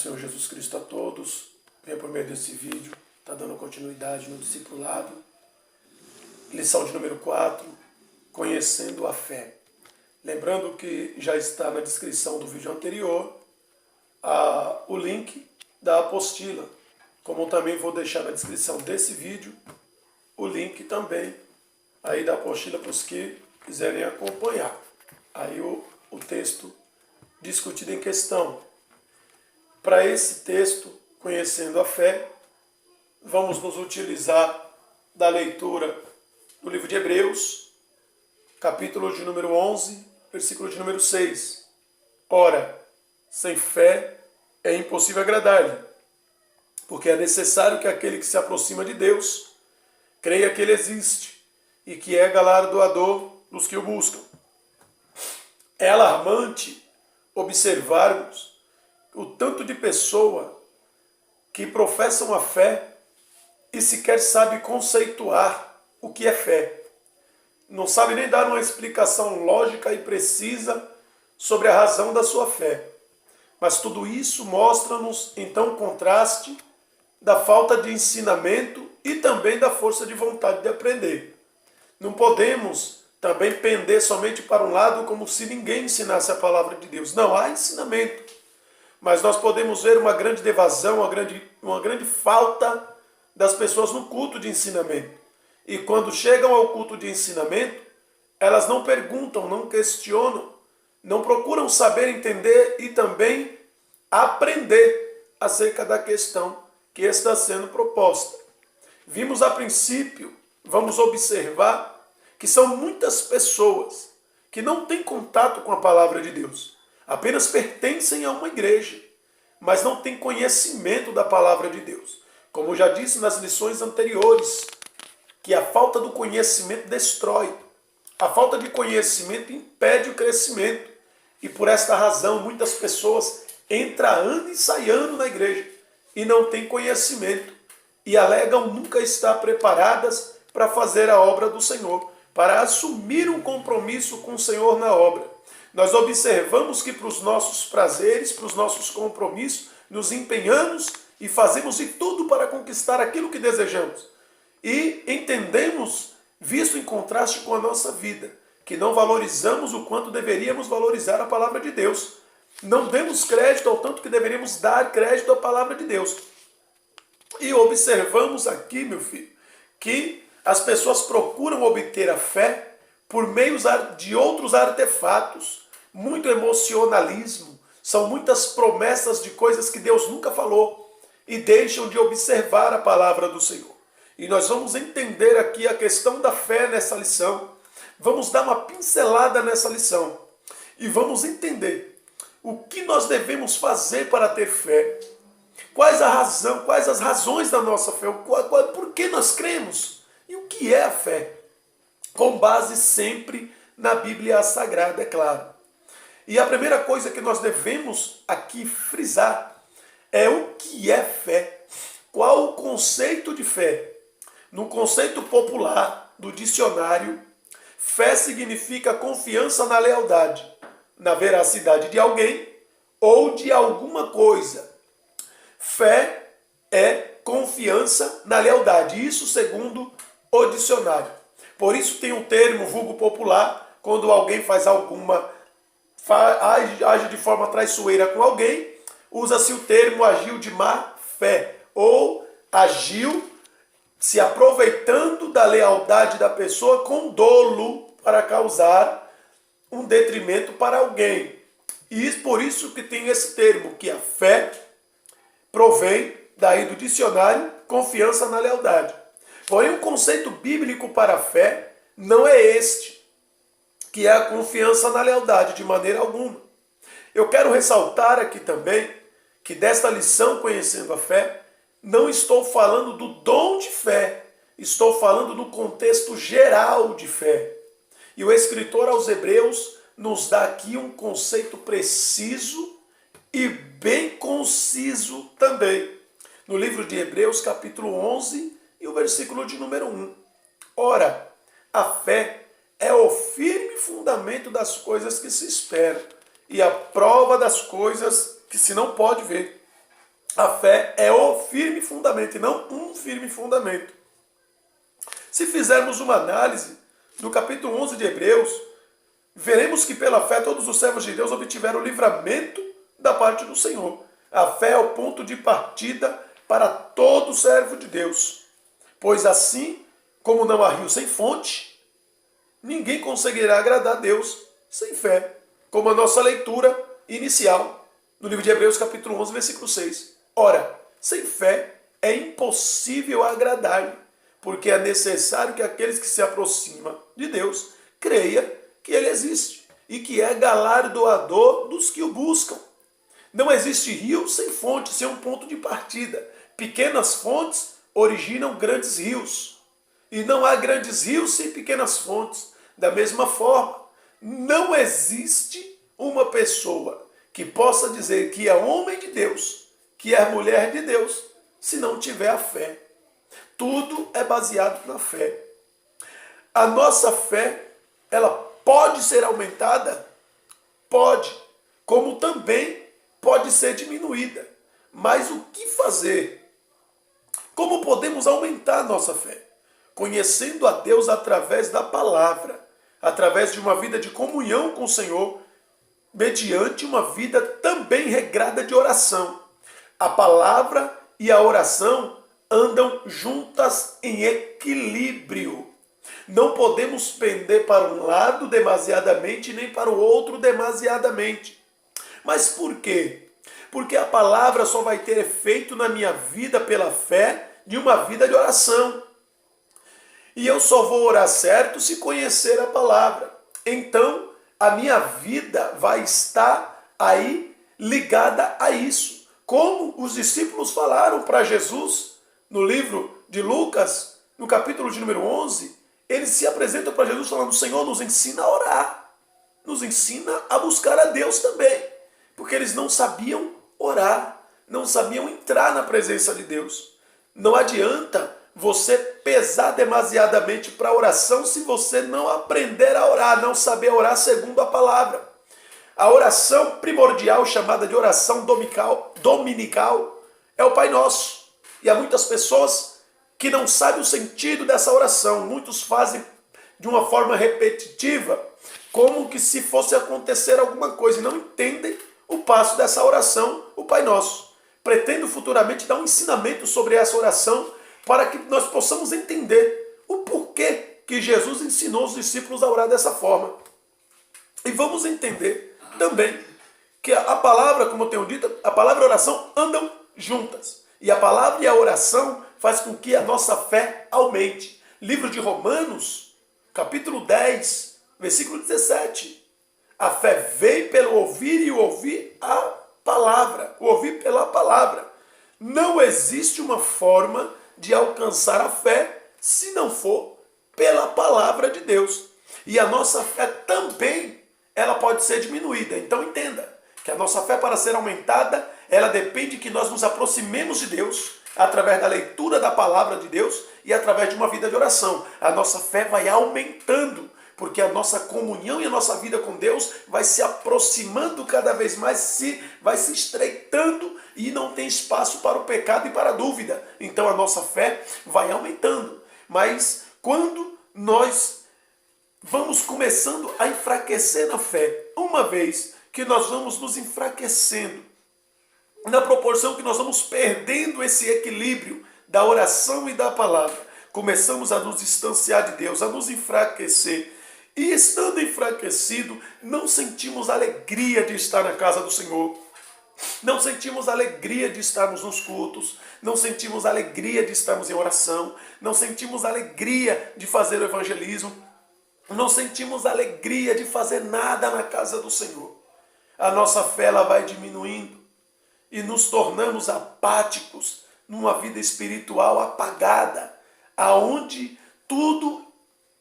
Senhor Jesus Cristo a todos. Venha por meio desse vídeo, está dando continuidade no discipulado. Lição de número 4, conhecendo a fé. Lembrando que já está na descrição do vídeo anterior o link da apostila, como também vou deixar na descrição desse vídeo o link também aí da apostila para os que quiserem acompanhar. Aí o texto discutido em questão. Para esse texto, conhecendo a fé, vamos nos utilizar da leitura do livro de Hebreus, capítulo de número 11, versículo de número 6. Ora, sem fé é impossível agradar-lhe, porque é necessário que aquele que se aproxima de Deus creia que ele existe e que é galardoador dos que o buscam. É alarmante observarmos o tanto de pessoa que professam a fé e sequer sabe conceituar o que é fé. Não sabe nem dar uma explicação lógica e precisa sobre a razão da sua fé. Mas tudo isso mostra-nos, então, o contraste da falta de ensinamento e também da força de vontade de aprender. Não podemos também pender somente para um lado como se ninguém ensinasse a palavra de Deus. Não, há ensinamento. Mas nós podemos ver uma grande devasão, uma grande falta das pessoas no culto de ensinamento. E quando chegam ao culto de ensinamento, elas não perguntam, não questionam, não procuram saber, entender e também aprender acerca da questão que está sendo proposta. Vimos a princípio, vamos observar que são muitas pessoas que não têm contato com a palavra de Deus. Apenas pertencem a uma igreja, mas não têm conhecimento da palavra de Deus. Como já disse nas lições anteriores, que a falta do conhecimento destrói. A falta de conhecimento impede o crescimento. E por esta razão, muitas pessoas entram ano e saem ano na igreja e não têm conhecimento e alegam nunca estar preparadas para fazer a obra do Senhor, para assumir um compromisso com o Senhor na obra. Nós observamos que para os nossos prazeres, para os nossos compromissos, nos empenhamos e fazemos de tudo para conquistar aquilo que desejamos. E entendemos, visto em contraste com a nossa vida, que não valorizamos o quanto deveríamos valorizar a palavra de Deus. Não demos crédito ao tanto que deveríamos dar crédito à palavra de Deus. E observamos aqui, meu filho, que as pessoas procuram obter a fé por meio de outros artefatos. Muito emocionalismo, são muitas promessas de coisas que Deus nunca falou e deixam de observar a palavra do Senhor. E nós vamos entender aqui a questão da fé nessa lição, vamos dar uma pincelada nessa lição e vamos entender o que nós devemos fazer para ter fé, quais as razões da nossa fé, por que nós cremos e o que é a fé, com base sempre na Bíblia Sagrada, é claro. E a primeira coisa que nós devemos aqui frisar é o que é fé. Qual o conceito de fé? No conceito popular do dicionário, fé significa confiança na lealdade, na veracidade de alguém ou de alguma coisa. Fé é confiança na lealdade, isso segundo o dicionário. Por isso tem um termo vulgo popular, quando alguém age de forma traiçoeira com alguém, usa-se o termo agiu de má fé, ou agiu se aproveitando da lealdade da pessoa com dolo para causar um detrimento para alguém. E por isso que tem esse termo, que a fé provém daí do dicionário, confiança na lealdade. Porém, o conceito bíblico para a fé não é este, que é a confiança na lealdade, de maneira alguma. Eu quero ressaltar aqui também que desta lição, conhecendo a fé, Não estou falando do dom de fé, estou falando no contexto geral de fé. E o escritor aos Hebreus nos dá aqui um conceito preciso e bem conciso também. No livro de Hebreus, capítulo 11, e o versículo de número 1. Ora, a fé é o firme fundamento das coisas que se esperam e a prova das coisas que se não pode ver. A fé é o firme fundamento e não um firme fundamento. Se fizermos uma análise no capítulo 11 de Hebreus, veremos que pela fé todos os servos de Deus obtiveram o livramento da parte do Senhor. A fé é o ponto de partida para todo servo de Deus. Pois assim como não há rio sem fonte, ninguém conseguirá agradar a Deus sem fé. Como a nossa leitura inicial no livro de Hebreus capítulo 11, versículo 6. Ora, sem fé é impossível agradar-lhe, porque é necessário que aqueles que se aproximam de Deus creiam que Ele existe e que é galardoador dos que o buscam. Não existe rio sem fonte, sem um ponto de partida. Pequenas fontes originam grandes rios. E não há grandes rios sem pequenas fontes. Da mesma forma, não existe uma pessoa que possa dizer que é homem de Deus, que é mulher de Deus, se não tiver a fé. Tudo é baseado na fé. A nossa fé, ela pode ser aumentada? Pode. Como também pode ser diminuída. Mas o que fazer? Como podemos aumentar a nossa fé? Conhecendo a Deus através da palavra, através de uma vida de comunhão com o Senhor, mediante uma vida também regrada de oração. A palavra e a oração andam juntas em equilíbrio. Não podemos pender para um lado demasiadamente, nem para o outro demasiadamente. Mas por quê? Porque a palavra só vai ter efeito na minha vida pela fé de uma vida de oração. E eu só vou orar certo se conhecer a palavra. Então, a minha vida vai estar aí ligada a isso. Como os discípulos falaram para Jesus no livro de Lucas, no capítulo de número 11, eles se apresentam para Jesus falando: Senhor, nos ensina a orar, nos ensina a buscar a Deus também, porque eles não sabiam orar, não sabiam entrar na presença de Deus. Não adianta você pesar demasiadamente para a oração se você não aprender a orar, não saber orar segundo a palavra. A oração primordial, chamada de oração dominical, é o Pai Nosso. E há muitas pessoas que não sabem o sentido dessa oração. Muitos fazem de uma forma repetitiva, como que se fosse acontecer alguma coisa, e não entendem o passo dessa oração, o Pai Nosso. Pretendo futuramente dar um ensinamento sobre essa oração, para que nós possamos entender o porquê que Jesus ensinou os discípulos a orar dessa forma. E vamos entender também que a palavra, como eu tenho dito, a palavra e a oração andam juntas. E a palavra e a oração faz com que a nossa fé aumente. Livro de Romanos, capítulo 10, versículo 17. A fé vem pelo ouvir e o ouvir a palavra. O ouvir pela palavra. Não existe uma forma de alcançar a fé se não for pela palavra de Deus. E a nossa fé também, ela pode ser diminuída. Então entenda que a nossa fé, para ser aumentada, ela depende que nós nos aproximemos de Deus através da leitura da palavra de Deus e através de uma vida de oração. A nossa fé vai aumentando, porque a nossa comunhão e a nossa vida com Deus vai se aproximando cada vez mais, vai se estreitando e não tem espaço para o pecado e para a dúvida. Então a nossa fé vai aumentando. Mas quando nós vamos começando a enfraquecer na fé, uma vez que nós vamos nos enfraquecendo, na proporção que nós vamos perdendo esse equilíbrio da oração e da palavra, começamos a nos distanciar de Deus, a nos enfraquecer. E estando enfraquecido, não sentimos alegria de estar na casa do Senhor. Não sentimos alegria de estarmos nos cultos. Não sentimos alegria de estarmos em oração. Não sentimos alegria de fazer o evangelismo. Não sentimos alegria de fazer nada na casa do Senhor. A nossa fé ela vai diminuindo e nos tornamos apáticos, numa vida espiritual apagada, aonde tudo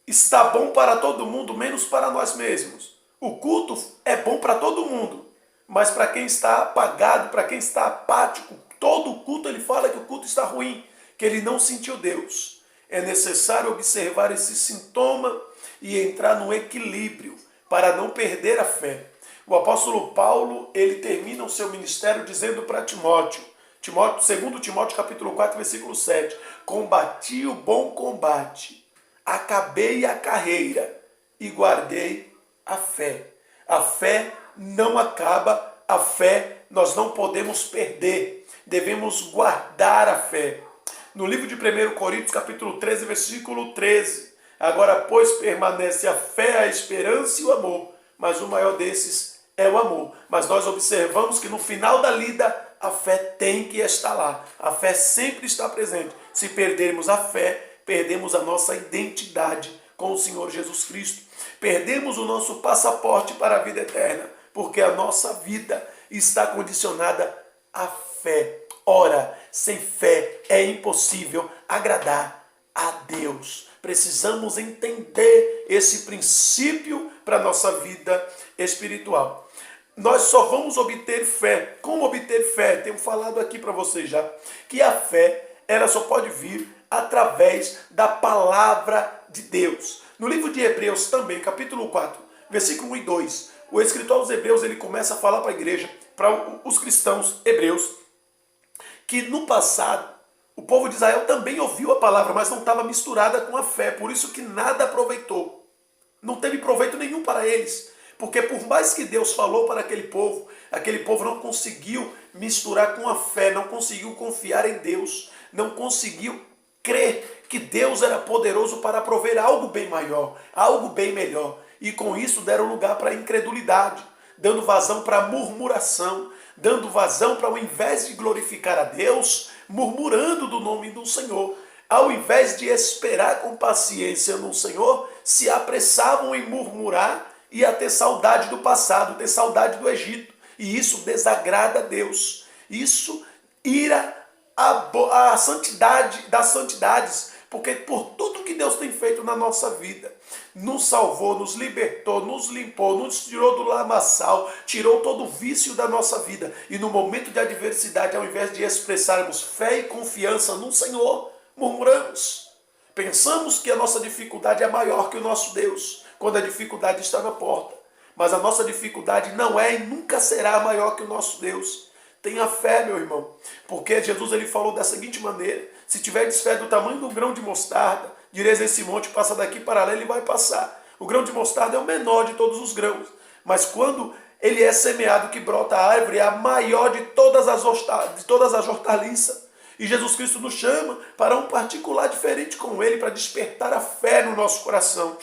está bom para todo mundo, menos para nós mesmos. O culto é bom para todo mundo, mas para quem está apagado, para quem está apático, todo o culto ele fala que o culto está ruim, que ele não sentiu Deus. É necessário observar esse sintoma e entrar no equilíbrio para não perder a fé. O apóstolo Paulo, ele termina o seu ministério dizendo para Timóteo, 2 Timóteo capítulo 4, versículo 7, combati o bom combate, acabei a carreira e guardei a fé. A fé não acaba, a fé nós não podemos perder, devemos guardar a fé. No livro de 1 Coríntios capítulo 13, versículo 13, agora pois permanece a fé, a esperança e o amor, mas o maior desses é o amor. Mas nós observamos que no final da lida a fé tem que estar lá, a fé sempre está presente. Se perdermos a fé, perdemos a nossa identidade com o Senhor Jesus Cristo. Perdemos o nosso passaporte para a vida eterna, porque a nossa vida está condicionada à fé. Ora, sem fé é impossível agradar a Deus. Precisamos entender esse princípio para a nossa vida espiritual. Nós só vamos obter fé. Como obter fé? Tenho falado aqui para vocês já, que a fé ela só pode vir através da palavra de Deus. No livro de Hebreus também, capítulo 4, versículo 1 e 2, o escritor aos Hebreus ele começa a falar para a igreja, para os cristãos hebreus, que no passado o povo de Israel também ouviu a palavra, mas não estava misturada com a fé, por isso que nada aproveitou. Não teve proveito nenhum para eles. Porque por mais que Deus falou para aquele povo não conseguiu misturar com a fé, não conseguiu confiar em Deus, não conseguiu crer que Deus era poderoso para prover algo bem maior, algo bem melhor. E com isso deram lugar para a incredulidade, dando vazão para a murmuração, dando vazão para, ao invés de glorificar a Deus, murmurando do nome do Senhor. Ao invés de esperar com paciência no Senhor, se apressavam em murmurar e a ter saudade do passado, ter saudade do Egito. E isso desagrada a Deus. Isso ira a santidade das santidades. Porque por tudo que Deus tem feito na nossa vida, nos salvou, nos libertou, nos limpou, nos tirou do lamaçal, tirou todo o vício da nossa vida. E no momento de adversidade, ao invés de expressarmos fé e confiança no Senhor, murmuramos. Pensamos que a nossa dificuldade é maior que o nosso Deus, quando a dificuldade está na porta. Mas a nossa dificuldade não é e nunca será maior que o nosso Deus. Tenha fé, meu irmão, porque Jesus ele falou da seguinte maneira: se tiveres fé do tamanho do grão de mostarda, direis a esse monte, passa daqui para lá, ele vai passar. O grão de mostarda é o menor de todos os grãos, mas quando ele é semeado, que brota a árvore, é a maior de todas as hortaliças. E Jesus Cristo nos chama para um particular diferente com ele, para despertar a fé no nosso coração.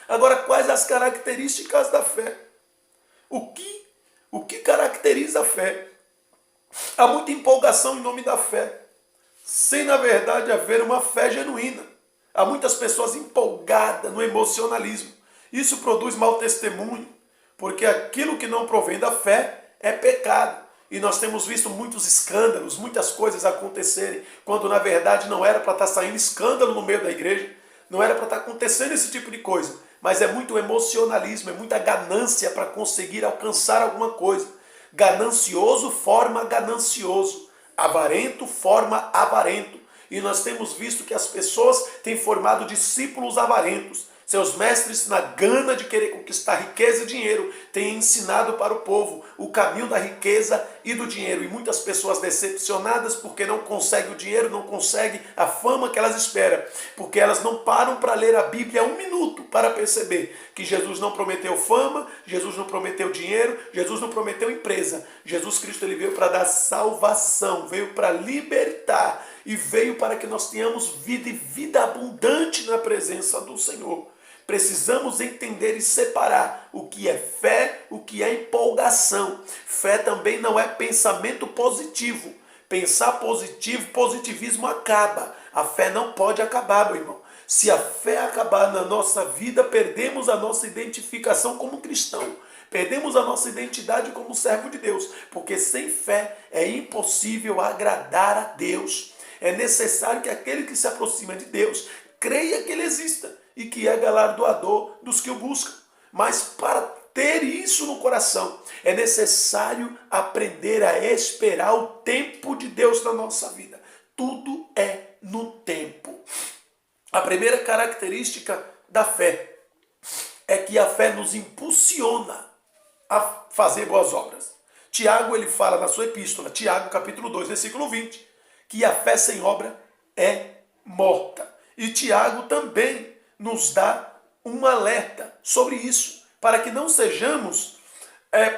Agora, quais as características da fé? O que caracteriza a fé? Há muita empolgação em nome da fé, sem na verdade haver uma fé genuína. Há muitas pessoas empolgadas no emocionalismo. Isso produz mau testemunho, porque aquilo que não provém da fé é pecado. E nós temos visto muitos escândalos, muitas coisas acontecerem, quando na verdade não era para estar saindo escândalo no meio da igreja, não era para estar acontecendo esse tipo de coisa, mas é muito emocionalismo, é muita ganância para conseguir alcançar alguma coisa. Ganancioso forma ganancioso, avarento forma avarento. E nós temos visto que as pessoas têm formado discípulos avarentos. Seus mestres, na gana de querer conquistar riqueza e dinheiro, têm ensinado para o povo o caminho da riqueza e do dinheiro. E muitas pessoas decepcionadas porque não conseguem o dinheiro, não conseguem a fama que elas esperam. Porque elas não param para ler a Bíblia 1 minuto para perceber que Jesus não prometeu fama, Jesus não prometeu dinheiro, Jesus não prometeu empresa. Jesus Cristo ele veio para dar salvação, veio para libertar e veio para que nós tenhamos vida e vida abundante na presença do Senhor. Precisamos entender e separar o que é fé, o que é empolgação. Fé também não é pensamento positivo. Pensar positivo, positivismo acaba. A fé não pode acabar, meu irmão. Se a fé acabar na nossa vida, perdemos a nossa identificação como cristão. Perdemos a nossa identidade como servo de Deus, porque sem fé é impossível agradar a Deus. É necessário que aquele que se aproxima de Deus creia que Ele exista e que é galardoador dos que o buscam. Mas para ter isso no coração, é necessário aprender a esperar o tempo de Deus na nossa vida. Tudo é no tempo. A primeira característica da fé é que a fé nos impulsiona a fazer boas obras. Tiago, ele fala na sua epístola, Tiago capítulo 2, versículo 20, que a fé sem obra é morta. E Tiago também nos dá um alerta sobre isso, para que não sejamos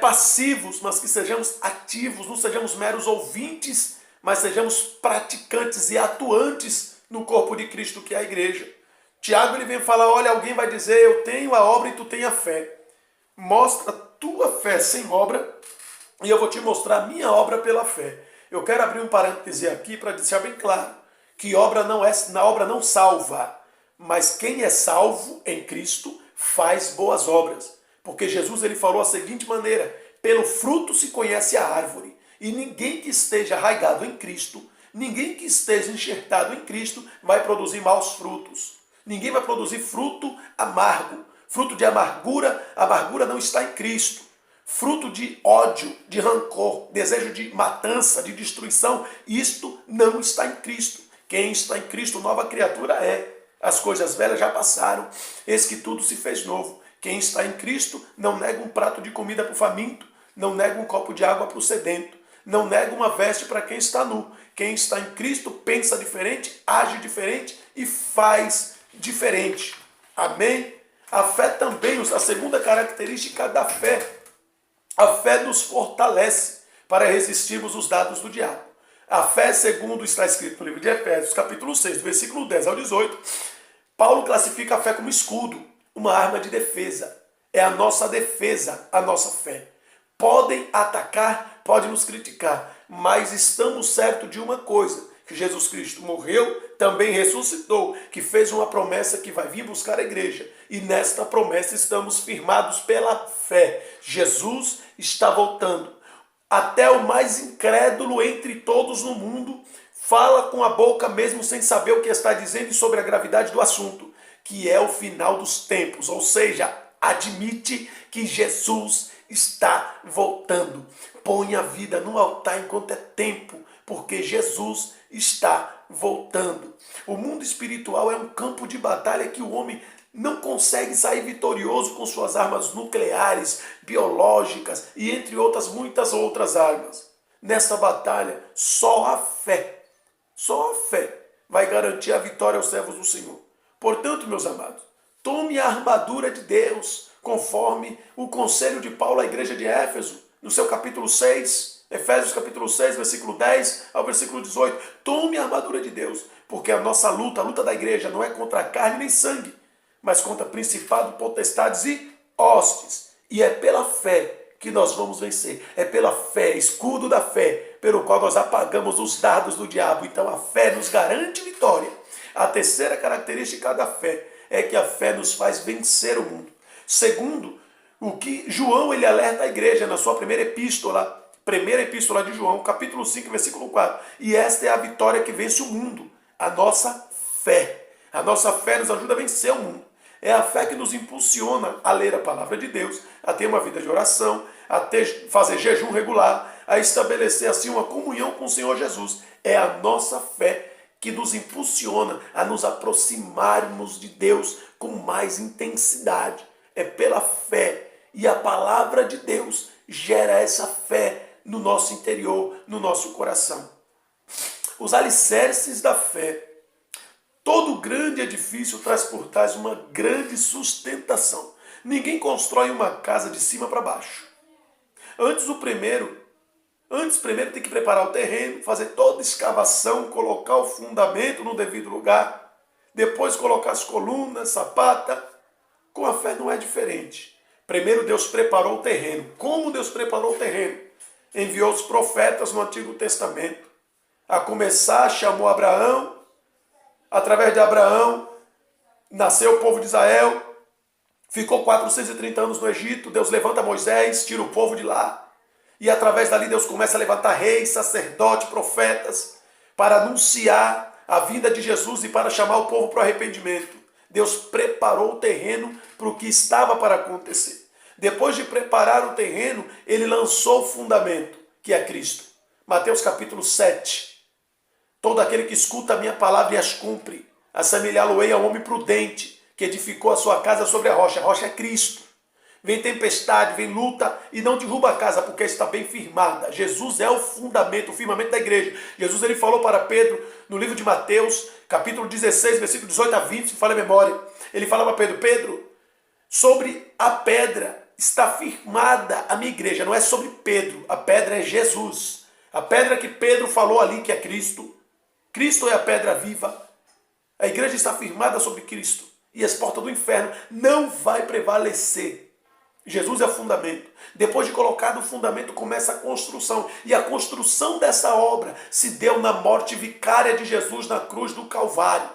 passivos, mas que sejamos ativos, não sejamos meros ouvintes, mas sejamos praticantes e atuantes no corpo de Cristo, que é a igreja. Tiago, ele vem falar, olha, alguém vai dizer, eu tenho a obra e tu tem a fé. Mostra a tua fé sem obra e eu vou te mostrar a minha obra pela fé. Eu quero abrir um parêntese aqui para deixar bem claro que obra não salva, mas quem é salvo em Cristo faz boas obras. Porque Jesus, ele falou a seguinte maneira, pelo fruto se conhece a árvore. E ninguém que esteja arraigado em Cristo, ninguém que esteja enxertado em Cristo vai produzir maus frutos. Ninguém vai produzir fruto amargo. Fruto de amargura, a amargura não está em Cristo. Fruto de ódio, de rancor, desejo de matança, de destruição, isto não está em Cristo. Quem está em Cristo, nova criatura é. As coisas velhas já passaram, eis que tudo se fez novo. Quem está em Cristo não nega um prato de comida para o faminto, não nega um copo de água para o sedento, não nega uma veste para quem está nu. Quem está em Cristo pensa diferente, age diferente e faz diferente. Amém? A fé também, a segunda característica da fé, a fé nos fortalece para resistirmos os dados do diabo. A fé, segundo está escrito no livro de Efésios, capítulo 6, do versículo 10 ao 18, Paulo classifica a fé como escudo, uma arma de defesa. É a nossa defesa, a nossa fé. Podem atacar, podem nos criticar, mas estamos certos de uma coisa, que Jesus Cristo morreu, também ressuscitou, que fez uma promessa que vai vir buscar a igreja. E nesta promessa estamos firmados pela fé. Jesus está voltando. Até o mais incrédulo entre todos no mundo fala com a boca mesmo sem saber o que está dizendo sobre a gravidade do assunto, que é o final dos tempos, ou seja, admite que Jesus está voltando. Põe a vida no altar enquanto é tempo, porque Jesus está voltando. O mundo espiritual é um campo de batalha que o homem não consegue sair vitorioso com suas armas nucleares, biológicas e entre outras, muitas outras armas. Nessa batalha, só a fé vai garantir a vitória aos servos do Senhor. Portanto, meus amados, tome a armadura de Deus, conforme o conselho de Paulo à igreja de Éfeso, no seu capítulo 6, Efésios capítulo 6, versículo 10 ao versículo 18. Tome a armadura de Deus, porque a nossa luta, a luta da igreja, não é contra carne nem sangue, mas contra principados, potestades e hostes. E é pela fé que nós vamos vencer. É pela fé, escudo da fé, pelo qual nós apagamos os dardos do diabo. Então a fé nos garante vitória. A terceira característica da fé é que a fé nos faz vencer o mundo. Segundo, o que João ele alerta a igreja na sua primeira epístola de João, capítulo 5, versículo 4. E esta é a vitória que vence o mundo, a nossa fé. A nossa fé nos ajuda a vencer o mundo. É a fé que nos impulsiona a ler a palavra de Deus, a ter uma vida de oração, fazer jejum regular, a estabelecer assim uma comunhão com o Senhor Jesus. É a nossa fé que nos impulsiona a nos aproximarmos de Deus com mais intensidade. É pela fé. E a palavra de Deus gera essa fé no nosso interior, no nosso coração. Os alicerces da fé. Todo grande edifício traz por trás uma grande sustentação. Ninguém constrói uma casa de cima para baixo. Antes primeiro tem que preparar o terreno, fazer toda a escavação, colocar o fundamento no devido lugar, depois colocar as colunas, sapata. Com a fé não é diferente. Primeiro Deus preparou o terreno. Como Deus preparou o terreno? Enviou os profetas no Antigo Testamento. A começar, chamou Abraão. Através de Abraão, nasceu o povo de Israel. ficou 430 anos no Egito, Deus levanta Moisés, tira o povo de lá, e através dali Deus começa a levantar reis, sacerdotes, profetas, para anunciar a vinda de Jesus e para chamar o povo para o arrependimento. Deus preparou o terreno para o que estava para acontecer. Depois de preparar o terreno, ele lançou o fundamento, que é Cristo. Mateus capítulo 7. Todo aquele que escuta a minha palavra e as cumpre, assemelhá-lo-ei ao homem prudente, que edificou a sua casa sobre a rocha é Cristo. Vem tempestade, vem luta e não derruba a casa porque está bem firmada. Jesus é o fundamento, o firmamento da igreja. Jesus ele falou para Pedro no livro de Mateus, capítulo 16, versículo 18 a 20, se fala a memória. Ele fala para Pedro, Pedro, sobre a pedra está firmada a minha igreja. Não é sobre Pedro, a pedra é Jesus. A pedra que Pedro falou ali que é Cristo. Cristo é a pedra viva. A igreja está firmada sobre Cristo. E as portas do inferno não vai prevalecer. Jesus é o fundamento. Depois de colocado o fundamento, começa a construção. E a construção dessa obra se deu na morte vicária de Jesus na cruz do Calvário.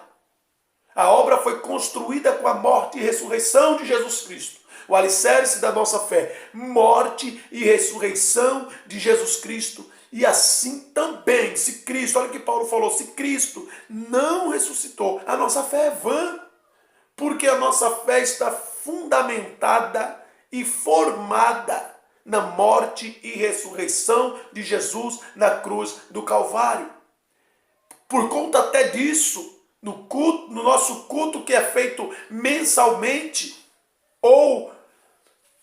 A obra foi construída com a morte e ressurreição de Jesus Cristo. O alicerce da nossa fé, morte e ressurreição de Jesus Cristo. E assim também, se Cristo, olha o que Paulo falou, se Cristo não ressuscitou, a nossa fé é vã. Porque a nossa fé está fundamentada e formada na morte e ressurreição de Jesus na cruz do Calvário. Por conta até disso, no nosso culto que é feito mensalmente, ou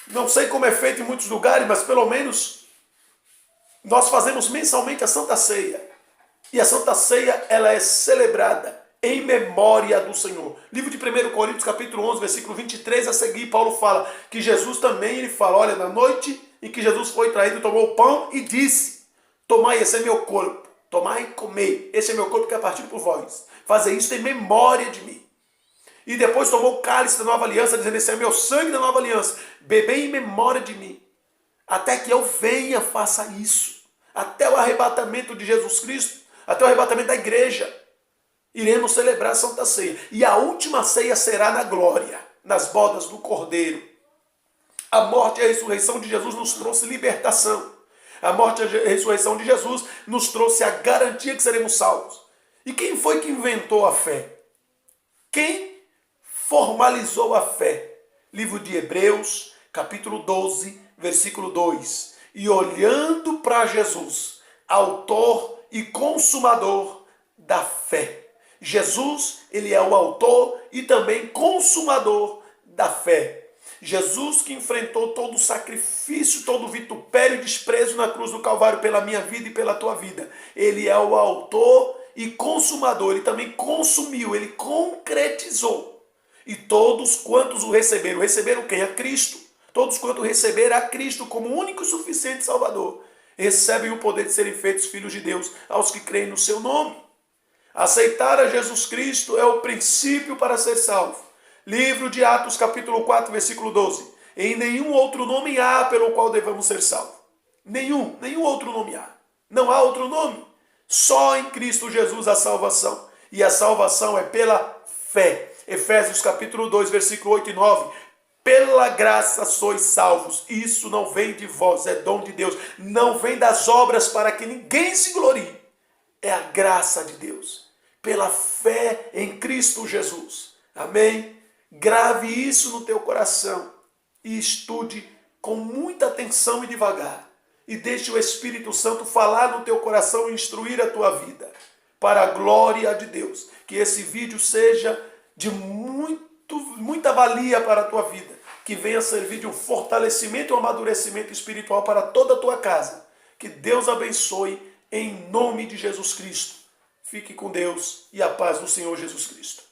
não sei como é feito em muitos lugares, mas pelo menos nós fazemos mensalmente a Santa Ceia. E a Santa Ceia, ela é celebrada em memória do Senhor. Livro de 1 Coríntios, capítulo 11, versículo 23 a seguir, Paulo fala que Jesus também, ele fala, olha, na noite em que Jesus foi traído, tomou o pão e disse, tomai, esse é meu corpo, tomai e comei, esse é meu corpo que é partido por vós. Fazer isso em memória de mim. E depois tomou o cálice da nova aliança, dizendo, esse é meu sangue da nova aliança, bebei em memória de mim. Até que eu venha, faça isso. Até o arrebatamento de Jesus Cristo, até o arrebatamento da igreja. Iremos celebrar a Santa Ceia. E a última ceia será na glória, nas bodas do Cordeiro. A morte e a ressurreição de Jesus nos trouxe libertação. A morte e a ressurreição de Jesus nos trouxe a garantia que seremos salvos. E quem foi que inventou a fé? Quem formalizou a fé? Livro de Hebreus, capítulo 12, versículo 2. E olhando para Jesus, autor e consumador da fé. Jesus, ele é o autor e também consumador da fé. Jesus que enfrentou todo o sacrifício, todo o vitupério e desprezo na cruz do Calvário pela minha vida e pela tua vida. Ele é o autor e consumador, ele também consumiu, ele concretizou. E todos quantos o receberam quem? A Cristo. Todos quantos receberam a Cristo como único e suficiente Salvador, recebem o poder de serem feitos filhos de Deus aos que creem no seu nome. Aceitar a Jesus Cristo é o princípio para ser salvo. Livro de Atos, capítulo 4, versículo 12. Em nenhum outro nome há pelo qual devamos ser salvos. Nenhum outro nome há. Não há outro nome. Só em Cristo Jesus a salvação. E a salvação é pela fé. Efésios, capítulo 2, versículo 8 e 9. Pela graça sois salvos. Isso não vem de vós, é dom de Deus. Não vem das obras para que ninguém se glorie. É a graça de Deus. Pela fé em Cristo Jesus. Amém? Grave isso no teu coração e estude com muita atenção e devagar. E deixe o Espírito Santo falar no teu coração e instruir a tua vida. Para a glória de Deus. Que esse vídeo seja de muita valia para a tua vida. Que venha servir de um fortalecimento e um amadurecimento espiritual para toda a tua casa. Que Deus abençoe em nome de Jesus Cristo. Fique com Deus e a paz do Senhor Jesus Cristo.